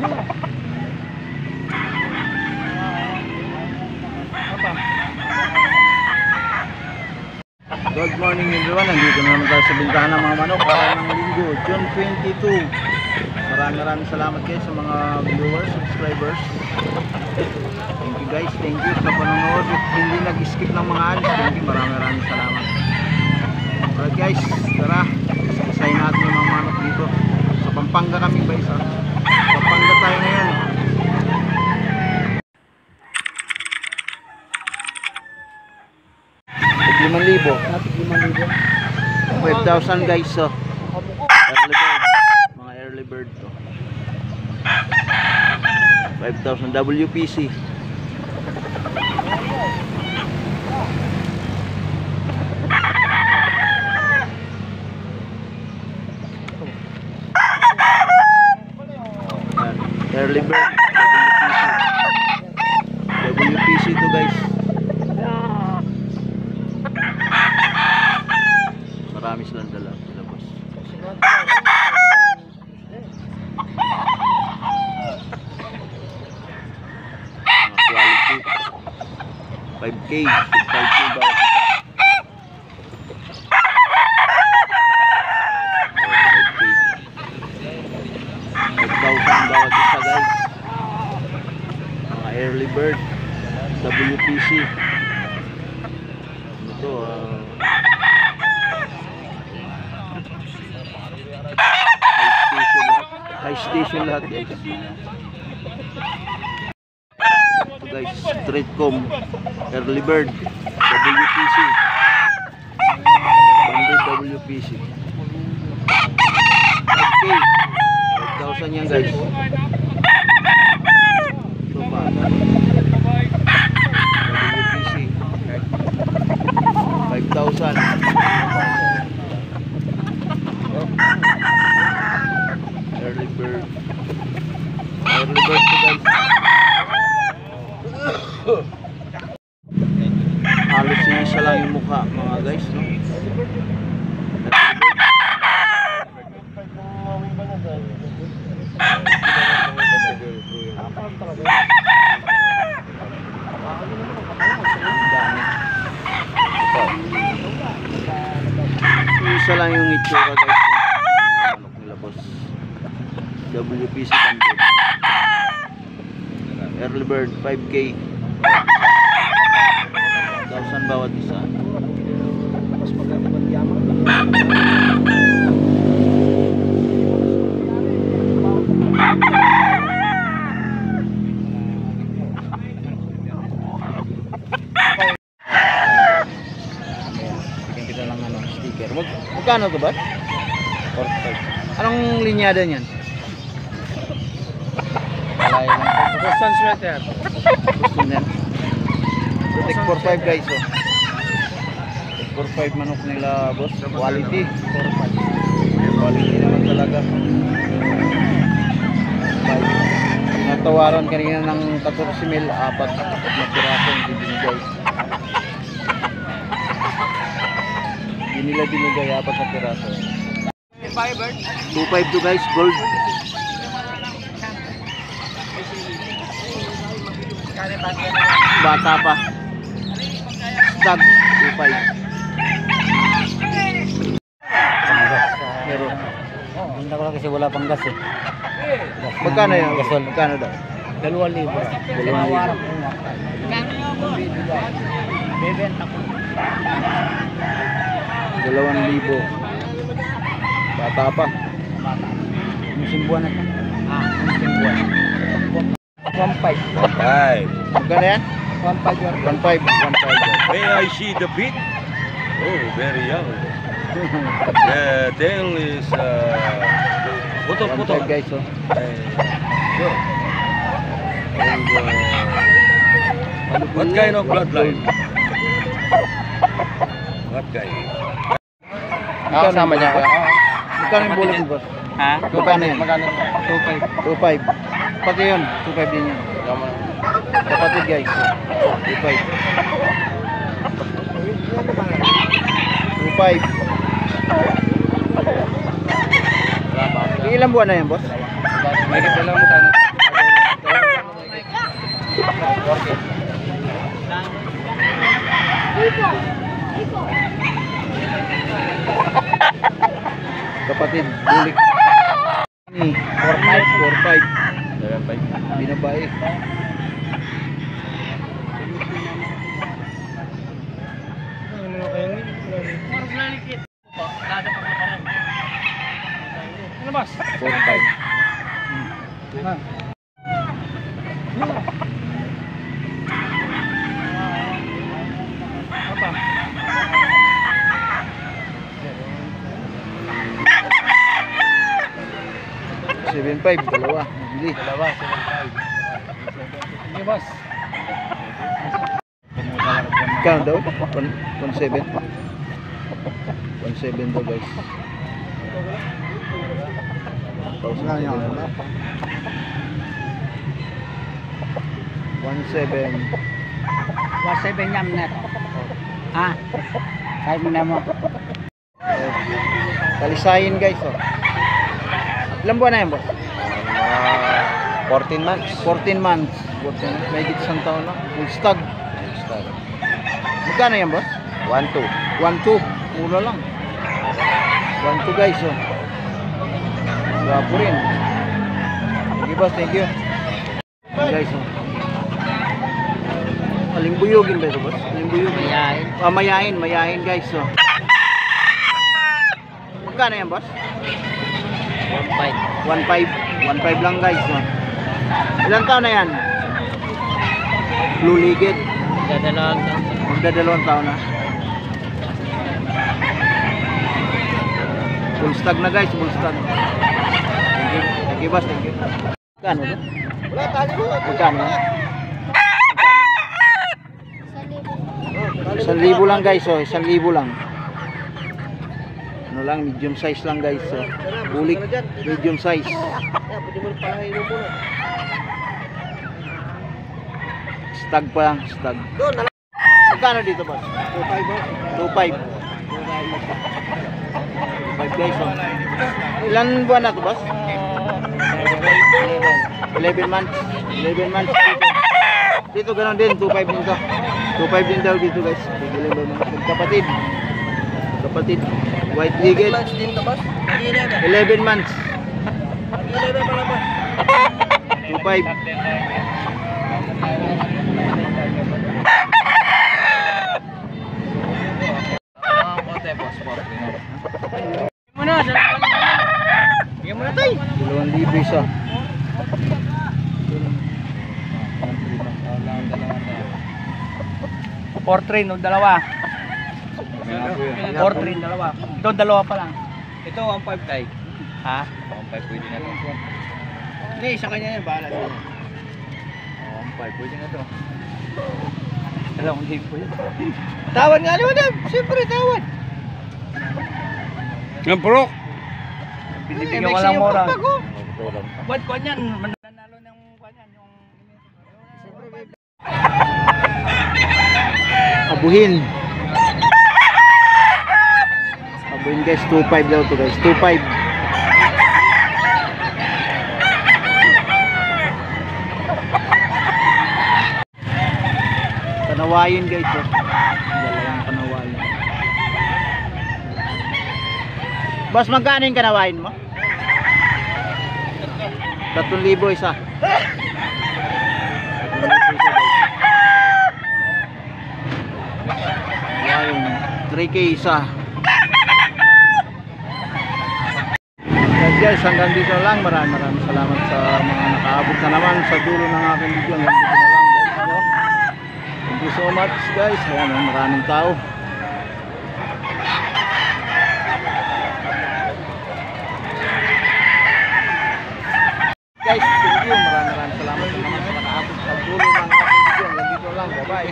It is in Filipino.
Good morning everyone, nandito naman tayo sa bintahan ng mga manok para ng linggo, June 22. Maraming salamat guys sa mga viewers, subscribers. Thank you guys, thank you sa panonood. Hindi nag-skip ng mga ads, thank you, maraming salamat. Alright guys, tara, isayin natin yung mga manok dito. Sa Pampanga kami guys, ha? Pampanga tayo ngayon. 5,000 guys, so early bird, mga early bird to 5,000 WPC. Early bird WPC to guys. Marami silang dala sa labas. Mga quality 5K 5K bawat isa. 5,000 bawat isa guys. Mga early bird WPC. Ito high station lahat guys. Ito guys, Streetcom early bird WPC, banded WPC 5K 5,000 yan guys. Ito pa WPC 5,000. Early bird to guys. Halos isa lang yung mukha mga guys, no? Isa lang yung itsura guys, manok nila boss. WPC banded early bird 5K 1,000 bawat isa. Mas magandang yaman. Bigyan kita lang sticker. Magkano to ba? 45. Anong linyada niyan? Boston sweater. Boston yan. Tek 45 guys, oh. Tek 45 manok nila boss. Quality. Quality naman talaga. Natawaran kanina ng 14,000, apat na piraso hindi binigay. Hindi nila binigay, apat na piraso. 2.5 to guys, gold. Bata pa. Stag 2.5. Pero hindi ko lang kasi wala pang gas eh. Magkano yun? Gasol, magkano daw? 2,000. 2,000. Bebenta ko 2,000. Bata pa. Musimbuan na ito. Musimbuan 1.5. Magkano yan? 1.5. May I see the feet? Oh, very young. The tail is putol. Guys, oh. Sure. And what kind of bloodline? What kind? Sama niya. Magkano yung bullet boss? Ha? Magkano yan? 2.5. Pati yun, 2.5 din yun. Kapatid guys, 2.5. 2.5. Ilang buwan na yan boss? May kita lang mo tayo. Kapatid, bulik. Ini 4-5. Binabae. Ano boss? 4-5. Apa? 7-5, dalawa. Hindi. Dalawa, 7.5. Sige boss. Count daw? 1-7. 1-7 daw guys. Pause na yan. 1-7. 1.7 yam na to. Ha? Kaya mo na mo. Kalisayin guys. Oh. Ilang buwan na yan boss? 14 months. 14 months. 14 months. May isang taon na. Full stag. Magkano yan boss? 1-2. 1-2. Mura lang. 1-2 guys. Oh. Gwapo rin. Thank you boss. Thank you. Guys. Oh. Alimbuyugin ba ito boss? Alimbuyugin. Mayahin. Mayahin guys. Oh. Magkano yan boss? 1.5. 1.5 lang guys. Oh. Ilang taon na yan? Blue Ligit. Dadalawang taon. Magdadalawang taon na. Full stag na guys, full stag. Thank you. Thank you boss, thank you. Magkano to? Wala, tali mo. Magkano? 1,000 lang guys, oh. 1,000 lang. Ano lang, medium size lang guys. Oh. Bulik, medium size. Stag pa lang, stag. Magkano dito boss? 2.5. 2.5 guys. Oh. Ilan buwan na to boss? 11 months. 11 months dito. Dito ganoon din, 2.5 din to. 2.5 din daw dito guys. Kapatid. Kapatid. White Ligit. 11 months. 2.5. Muna, bigyan mo na tayo. 2,000 isa. Portrait, no, dalawa. Portrait, dalawa. Ito, dalawa pa lang. Ito, 1.5 tayo. Ha? 1.5 pwede na to. Hindi, isa kanya yan, bahala siya. 1.5 pwede na to. Alam ko, hindi po yun. Tawad nga naman na. Siyempre, tawad. Ang prok! Binibigyan ko lang mura. Buwan ko niyan. Mananalo ng buwan yan. Abuhin. Abuhin guys, 2.5 daw to guys. 2.5. Kanawayin guys. Oh. Dalawang kanawayin. Boss, magkano yung kanawayin mo? 3,000 isa. 3K isa. Guys, hanggang dito lang. Maraming salamat sa mga nakaabot na naman sa dulo ng aking video. Hanggang dito na lang guys. Thank you so much guys. Ayan, maraming tao. Guys, thank you. Maraming salamat sa mga nakaabot sa dulo ng aking video. Hanggang dito lang. Bye bye.